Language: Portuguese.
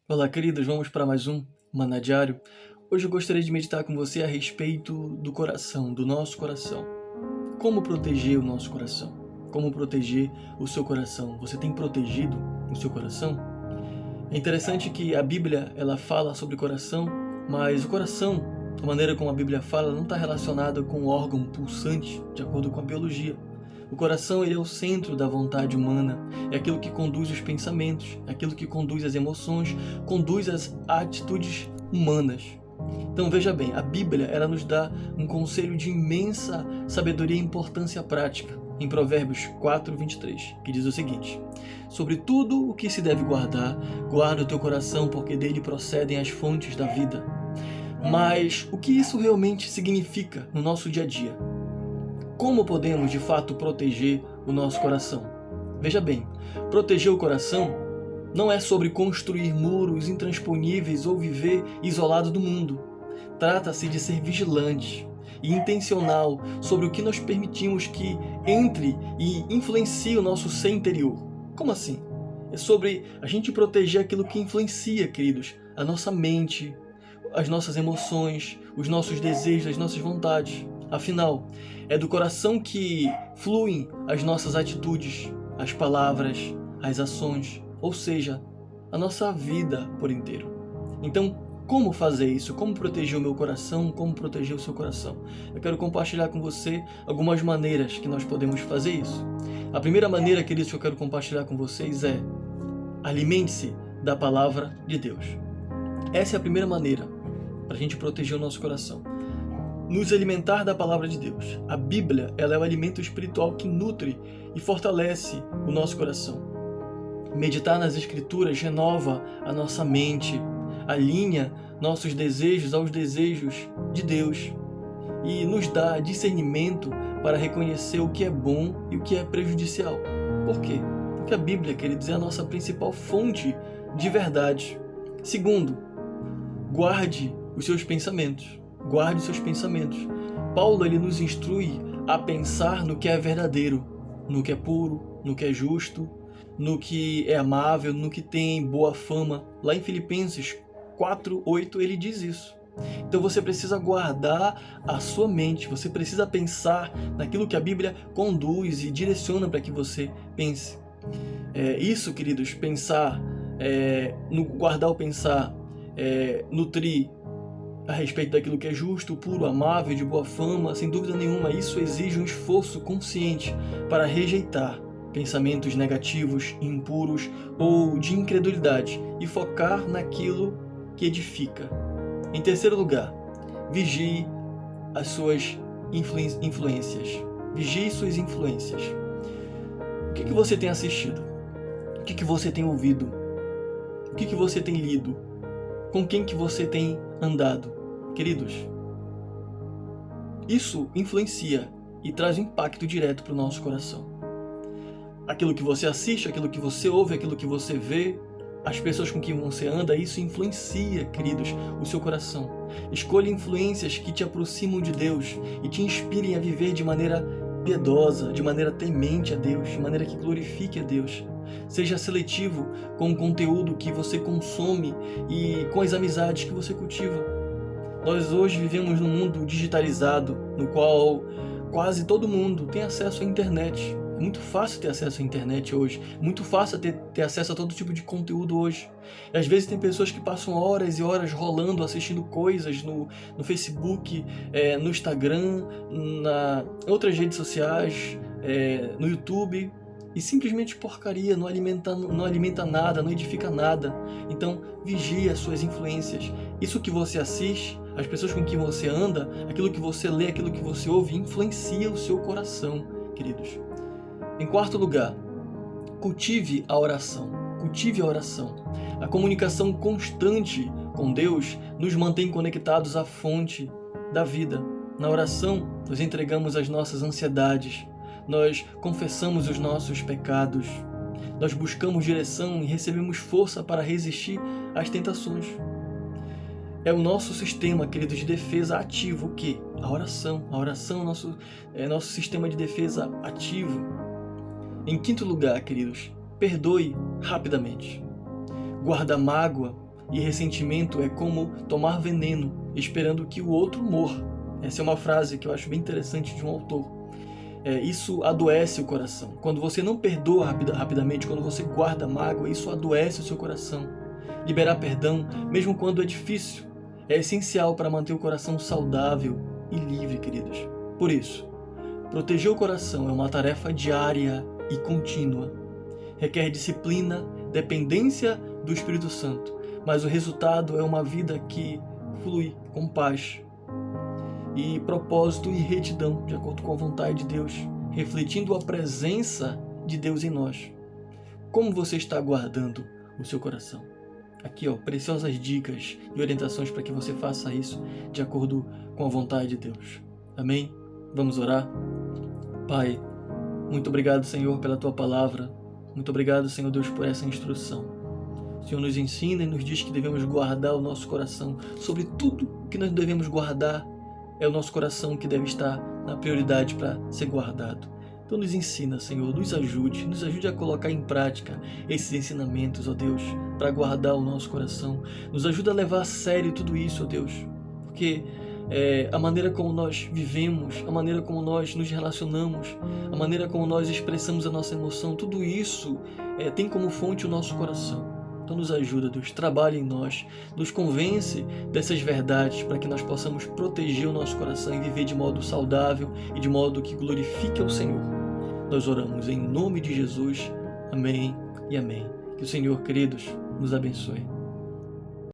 Olá, queridos, vamos para mais um Maná Diário. Hoje eu gostaria de meditar com você a respeito do coração, do nosso coração. Como proteger o nosso coração? Como proteger o seu coração? Você tem protegido o seu coração? É interessante que a Bíblia ela fala sobre coração, mas o coração, a maneira como a Bíblia fala, não está relacionada com o órgão pulsante, de acordo com a biologia. O coração ele é o centro da vontade humana, é aquilo que conduz os pensamentos, é aquilo que conduz as emoções, conduz as atitudes humanas. Então veja bem, a Bíblia ela nos dá um conselho de imensa sabedoria e importância prática, em Provérbios 4:23, que diz o seguinte: sobre tudo o que se deve guardar, guarda o teu coração, porque dele procedem as fontes da vida. Mas o que isso realmente significa no nosso dia a dia? Como podemos de fato proteger o nosso coração? Veja bem, proteger o coração não é sobre construir muros intransponíveis ou viver isolado do mundo. Trata-se de ser vigilante e intencional sobre o que nós permitimos que entre e influencie o nosso ser interior. Como assim? É sobre a gente proteger aquilo que influencia, queridos, a nossa mente, as nossas emoções, os nossos desejos, as nossas vontades. Afinal, é do coração que fluem as nossas atitudes, as palavras, as ações, ou seja, a nossa vida por inteiro. Então, como fazer isso? Como proteger o meu coração? Como proteger o seu coração? Eu quero compartilhar com você algumas maneiras que nós podemos fazer isso. A primeira maneira, queridos, que eu quero compartilhar com vocês é: alimente-se da palavra de Deus. Essa é a primeira maneira para a gente proteger o nosso coração. Nos alimentar da palavra de Deus. A Bíblia ela é o alimento espiritual que nutre e fortalece o nosso coração. Meditar nas Escrituras renova a nossa mente, alinha nossos desejos aos desejos de Deus e nos dá discernimento para reconhecer o que é bom e o que é prejudicial. Por quê? Porque a Bíblia, queridos, é a nossa principal fonte de verdade. Segundo, guarde os seus pensamentos. Guarde os seus pensamentos. Paulo ele nos instrui a pensar no que é verdadeiro, no que é puro, no que é justo, no que é amável, no que tem boa fama. Lá em Filipenses 4:8 ele diz isso. Então você precisa guardar a sua mente, você precisa pensar naquilo que a Bíblia conduz e direciona para que você pense. Isso, queridos, pensar, no guardar o pensar, nutrir a respeito daquilo que é justo, puro, amável, de boa fama, sem dúvida nenhuma, isso exige um esforço consciente para rejeitar pensamentos negativos, impuros ou de incredulidade e focar naquilo que edifica. Em terceiro lugar, vigie as suas influências. Vigie suas influências. O que você tem assistido? O que você tem ouvido? O que você tem lido? Com quem que você tem andado? Queridos, isso influencia e traz impacto direto para o nosso coração. Aquilo que você assiste, aquilo que você ouve, aquilo que você vê, as pessoas com quem você anda, isso influencia, queridos, o seu coração. Escolha influências que te aproximam de Deus e te inspirem a viver de maneira piedosa, de maneira temente a Deus, de maneira que glorifique a Deus. Seja seletivo com o conteúdo que você consome e com as amizades que você cultiva. Nós hoje vivemos num mundo digitalizado, no qual quase todo mundo tem acesso à internet. É muito fácil ter acesso à internet hoje, muito fácil ter acesso a todo tipo de conteúdo hoje. E às vezes tem pessoas que passam horas e horas rolando, assistindo coisas no Facebook, no Instagram, em outras redes sociais, no YouTube, e simplesmente porcaria, não alimenta nada, não edifica nada. Então vigie as suas influências. Isso que você assiste, as pessoas com quem você anda, aquilo que você lê, aquilo que você ouve, influencia o seu coração, queridos. Em quarto lugar, cultive a oração. Cultive a oração. A comunicação constante com Deus nos mantém conectados à fonte da vida. Na oração, nós entregamos as nossas ansiedades, nós confessamos os nossos pecados, nós buscamos direção e recebemos força para resistir às tentações. É o nosso sistema, queridos, de defesa ativo, o quê? A oração. A oração é nosso sistema de defesa ativo. Em quinto lugar, queridos, perdoe rapidamente. Guarda mágoa e ressentimento é como tomar veneno, esperando que o outro morra. Essa é uma frase que eu acho bem interessante de um autor. Isso adoece o coração. Quando você não perdoa rapidamente, quando você guarda mágoa, isso adoece o seu coração. Liberar perdão, mesmo quando é difícil, é essencial para manter o coração saudável e livre, queridos. Por isso, proteger o coração é uma tarefa diária e contínua. Requer disciplina, dependência do Espírito Santo, mas o resultado é uma vida que flui com paz e propósito e retidão, de acordo com a vontade de Deus, refletindo a presença de Deus em nós. Como você está guardando o seu coração? Aqui, preciosas dicas e orientações para que você faça isso de acordo com a vontade de Deus. Amém? Vamos orar? Pai, muito obrigado, Senhor, pela Tua palavra. Muito obrigado, Senhor Deus, por essa instrução. O Senhor nos ensina e nos diz que devemos guardar o nosso coração. Sobre tudo que nós devemos guardar, é o nosso coração que deve estar na prioridade para ser guardado. Então nos ensina, Senhor, nos ajude a colocar em prática esses ensinamentos, ó Deus, para guardar o nosso coração. Nos ajuda a levar a sério tudo isso, ó Deus, porque a maneira como nós vivemos, a maneira como nós nos relacionamos, a maneira como nós expressamos a nossa emoção, tudo isso tem como fonte o nosso coração. Então nos ajuda, Deus, trabalha em nós, nos convence dessas verdades para que nós possamos proteger o nosso coração e viver de modo saudável e de modo que glorifique ao Senhor. Nós oramos em nome de Jesus. Amém e amém. Que o Senhor, queridos, nos abençoe.